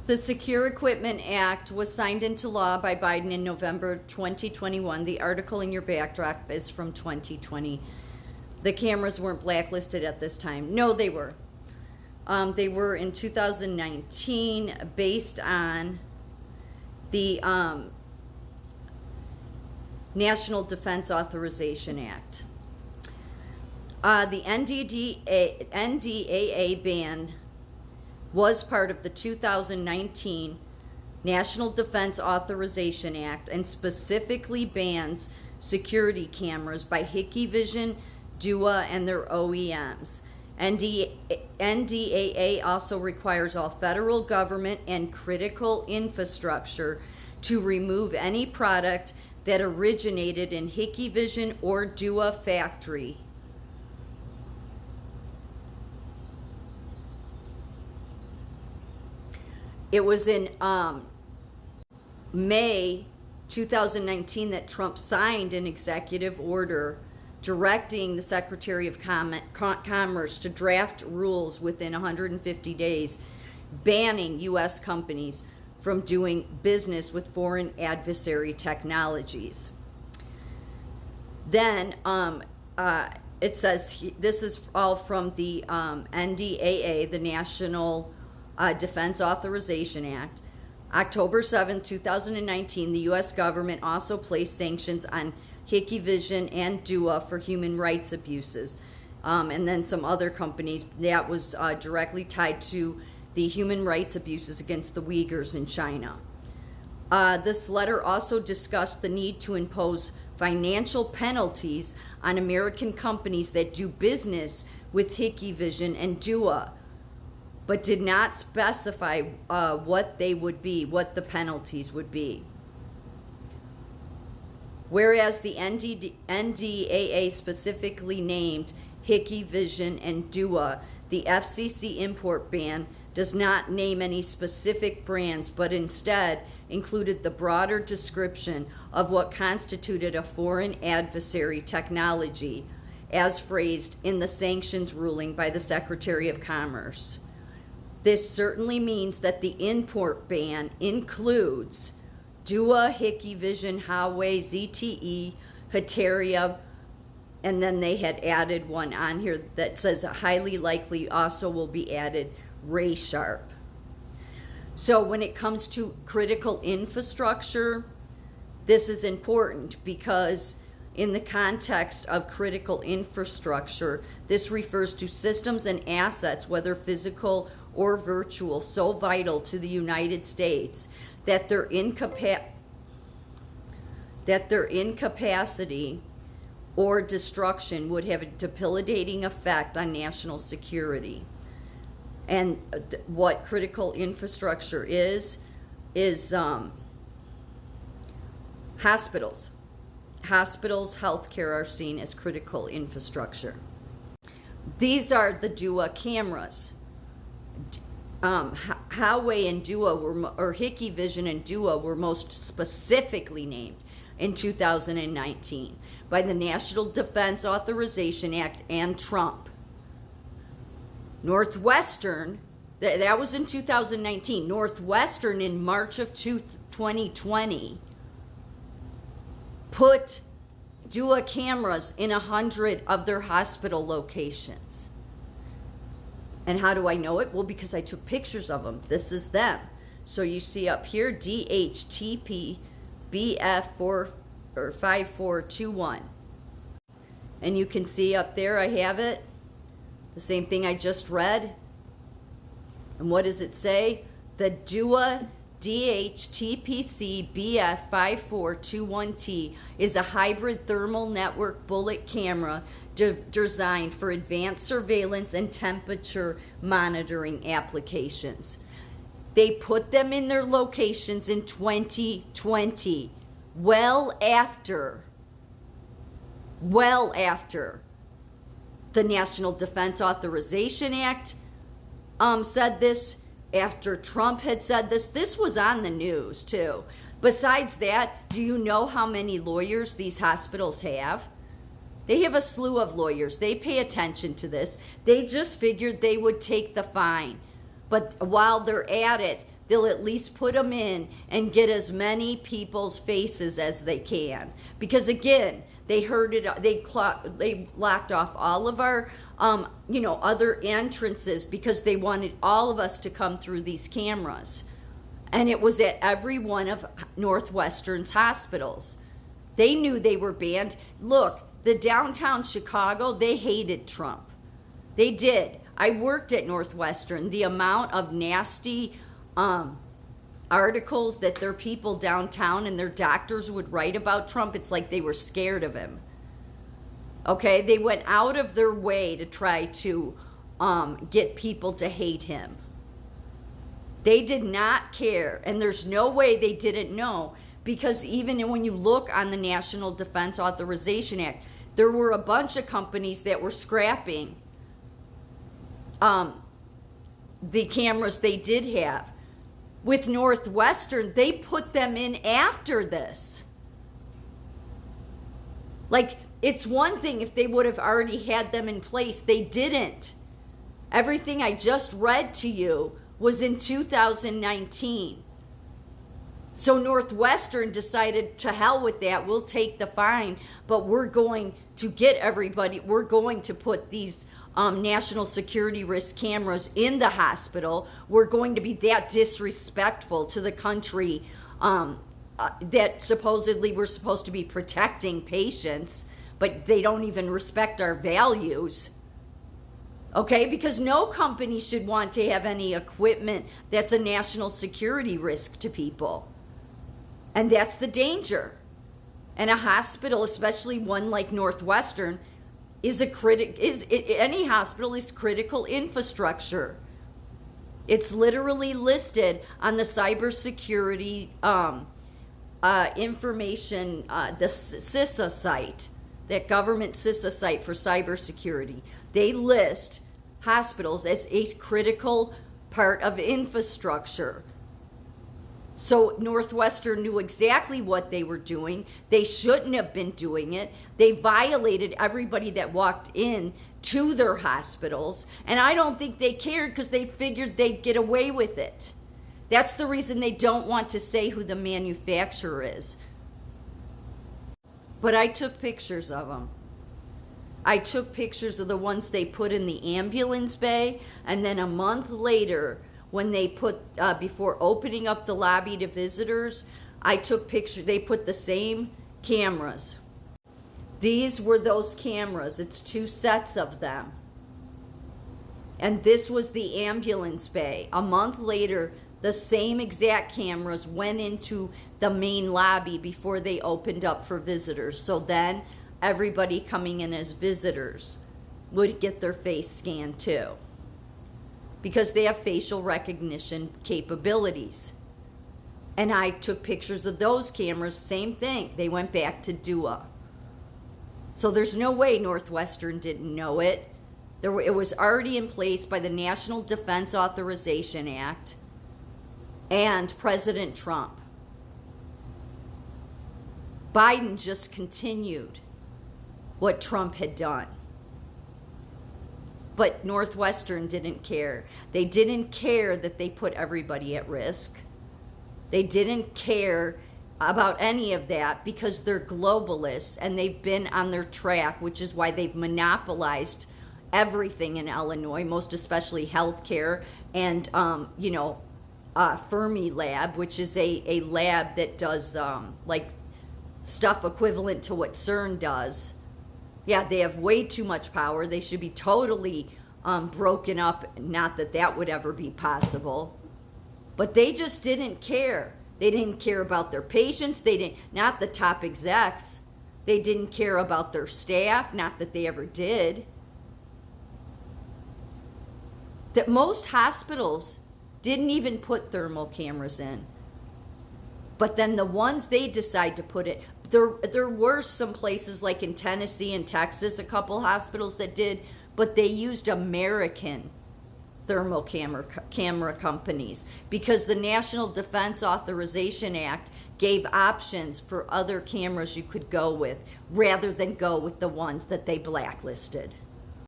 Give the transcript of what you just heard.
The Secure Equipment Act was signed into law by Biden in November 2021. The article in your backdrop is from 2020. The cameras weren't blacklisted at this time. No, they were. They were in 2019 based on the National Defense Authorization Act. The NDAA ban was part of the 2019 National Defense Authorization Act and specifically bans security cameras by Hikvision, Dua, and their OEMs. NDAA also requires all federal government and critical infrastructure to remove any product that originated in Hikvision or Dua factory. It was in May 2019 that Trump signed an executive order directing the Secretary of Commerce to draft rules within 150 days banning U.S. companies from doing business with foreign adversary technologies. Then it says, this is all from the NDAA, the National Defense Authorization Act. October 7, 2019, the U.S. government also placed sanctions on Hikvision and Dua for human rights abuses. And then some other companies that was directly tied to the human rights abuses against the Uyghurs in China. This letter also discussed the need to impose financial penalties on American companies that do business with Hikvision and Dua, but did not specify what they would be, what the penalties would be. Whereas the NDAA specifically named Hikvision and Dua, the FCC import ban does not name any specific brands, but instead included the broader description of what constituted a foreign adversary technology, as phrased in the sanctions ruling by the Secretary of Commerce. This certainly means that the import ban includes Dua, Hikvision, Huawei, ZTE, Hyteria, and then they had added one on here that says highly likely also will be added RaySharp. So when it comes to critical infrastructure, this is important because in the context of critical infrastructure, this refers to systems and assets, whether physical or virtual, so vital to the United States that their incapacity or destruction would have a debilitating effect on national security. And what critical infrastructure is hospitals. Hospitals, healthcare are seen as critical infrastructure. These are the Dua cameras. Huawei and Dua or Hikvision and Dua were most specifically named in 2019 by the National Defense Authorization Act and Trump. Northwestern, that was in 2019. Northwestern in March of 2020 put Dua cameras in 100 of their hospital locations. And how do I know it? Well, because I took pictures of them. This is them. So you see up here, DHTP BF4 or 5421. And you can see up there, I have it. The same thing I just read. And what does it say? The Dua DHTPC BF5421T is a hybrid thermal network bullet camera designed for advanced surveillance and temperature monitoring applications. They put them in their locations in 2020, well after the National Defense Authorization Act said this, after Trump had said this. This was on the news too. Besides that, do you know how many lawyers these hospitals have? They have a slew of lawyers. They pay attention to this. They just figured they would take the fine. But while they're at it, they'll at least put them in and get as many people's faces as they can. Because again, they heard it, they locked off all of our other entrances because they wanted all of us to come through these cameras. And it was at every one of Northwestern's hospitals. They knew they were banned. Look, the downtown Chicago, they hated Trump. They did. I worked at Northwestern. The amount of nasty articles that their people downtown and their doctors would write about Trump, it's like they were scared of him. Okay, they went out of their way to try to get people to hate him. They did not care, and there's no way they didn't know, because even when you look on the National Defense Authorization Act, there were a bunch of companies that were scrapping the cameras they did have. With Northwestern, they put them in after this. Like, it's one thing if they would have already had them in place. They didn't. Everything I just read to you was in 2019. So Northwestern decided, to hell with that, we'll take the fine, but we're going to get everybody, we're going to put these national security risk cameras in the hospital. We're going to be that disrespectful to the country that supposedly we're supposed to be protecting patients, but they don't even respect our values. Okay, because no company should want to have any equipment that's a national security risk to people. And that's the danger. And a hospital, especially one like Northwestern, any hospital is critical infrastructure. It's literally listed on the cybersecurity information, the CISA site, that government CISA site for cybersecurity. They list hospitals as a critical part of infrastructure. So Northwestern knew exactly what they were doing. They shouldn't have been doing it. They violated everybody that walked in to their hospitals. And I don't think they cared because they figured they'd get away with it. That's the reason they don't want to say who the manufacturer is. But I took pictures of them. I took pictures of the ones they put in the ambulance bay, and then a month later, when they put, before opening up the lobby to visitors, I took pictures. They put the same cameras. These were those cameras. It's 2 sets of them. And this was the ambulance bay. A month later, the same exact cameras went into the main lobby before they opened up for visitors. So then everybody coming in as visitors would get their face scanned too, because they have facial recognition capabilities. And I took pictures of those cameras, same thing. They went back to DUA. So there's no way Northwestern didn't know it. It was already in place by the National Defense Authorization Act and President Trump. Biden just continued what Trump had done. But Northwestern didn't care. They didn't care that they put everybody at risk. They didn't care about any of that because they're globalists and they've been on their track, which is why they've monopolized everything in Illinois, most especially healthcare and, Fermi Lab, which is a lab that does stuff equivalent to what CERN does. Yeah, they have way too much power. They should be totally broken up. Not that that would ever be possible. But they just didn't care. They didn't care about their patients. Not the top execs. They didn't care about their staff. Not that they ever did. That most hospitals didn't even put thermal cameras in. But then the ones they decide to put it, there were some places like in Tennessee and Texas, a couple hospitals that did, but they used American thermal camera companies because the National Defense Authorization Act gave options for other cameras you could go with rather than go with the ones that they blacklisted.